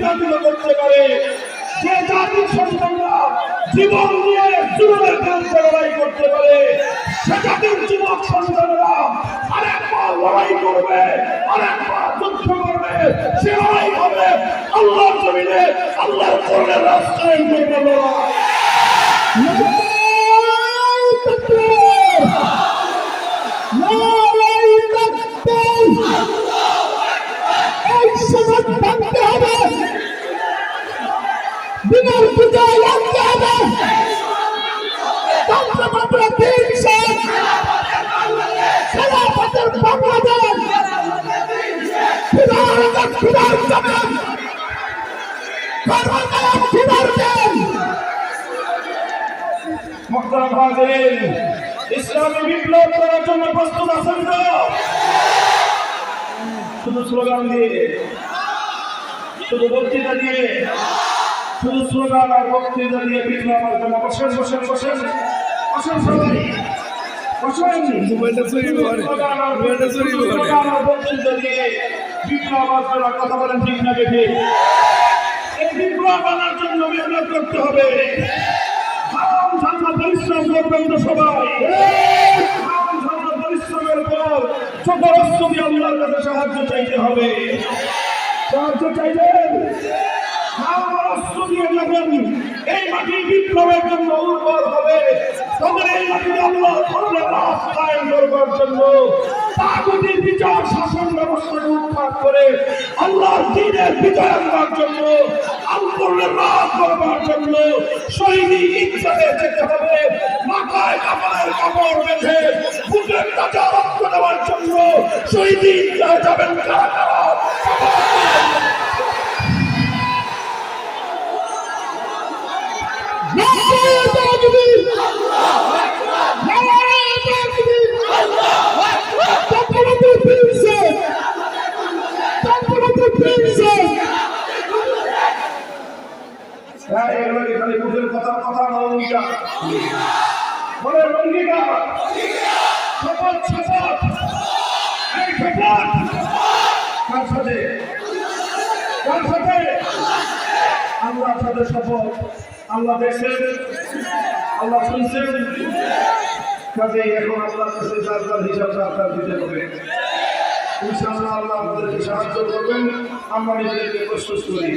নির্যাতিত করতে পারে, যে জাতির সন্তানরা জীবন দিয়ে জুলুমের বিরুদ্ধে লড়াই করতে পারে, সে জাতির যুবক সন্তানরা আরেকবার লড়াই করবে, আরেকবার যুদ্ধ করবে। সে লড়াই হবে আল্লাহর জমিনে, আল্লাহর কোরআনের রাস্তায় করবে। এই সমাজ ভাঙতে হবে, বিনার পূজায় আনতে হবে, তন্ত্রমন্ত্র দিন শেষ, খেলাফতের বাংলাদেশ, খুদার জমিন, কর্মকার খুদার দেন। মুহতারাম হাজিরিন, ইসলামী বিপ্লব করার জন্য প্রস্তুত আছেন তো? শুধু স্লোগান দিয়ে, শুধু বক্তৃতা দিয়ে, শুধু স্লোগান আর বক্তৃতা দিয়ে বিপ্লব আসবে না। বসেন বসেন বসেন বসেন সবাই বসেন। স্লোগান আর বক্তৃতা দিয়ে বিপ্লব আসবে না। কথা বলেন ঠিক না বেঠে? এই বিপ্লব আনার জন্য মেহনত করতে হবে। পরিশ্রম করবেন তো সবাই। পরিশ্রমের পর সকলস্য দিয়ে আল্লাহর কাছে সাহায্য চাইতে হবে। সাহায্য চাইবেন, এই মাটি বিপ্লবের জন্য উর্বর হবে। তখন এই মাটিতে আল্লাহ রাস্তায় করবার জন্য তাগুতের বিচার শাসন ব্যবস্থাকে উৎখাত করে আল্লাহর দ্বীনের বিজয় আনবার জন্য, আল্লাহর রাজ করবার জন্য শহীদি ইচ্ছাতে যেতে হবে। মাথায় কাপড়ের কাপড় বেঁধে বুকের তাজা রক্ত দেওয়ার জন্য শহীদি ইচ্ছায় যাবেন কারা কারা? আল্লাহর সাথে শপথ। আল্লাহ দেখছেন, আল্লাহ শুনছেন, কাজেই এখন আল্লাহর কাছে যার যার হিসাবটা আপনার দিতে হবে। ইনশাআল্লাহ আল্লাহ আমাদেরকে সাহায্য করবেন। আমরা নিজেদেরকে প্রস্তুত করি।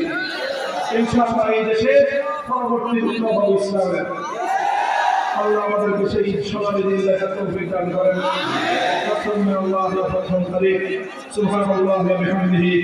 ইনশাআল্লাহ এই দেশে পরবর্তী বিপ্লব হবে ইসলামের। আল্লাহ আমাদেরকে সেই সোনালী দিন দেখার তৌফিক দান করেন। আল্লাহ প্রথম তারিখ সুবহানাল্লাহি ওয়া বিহামদিহি।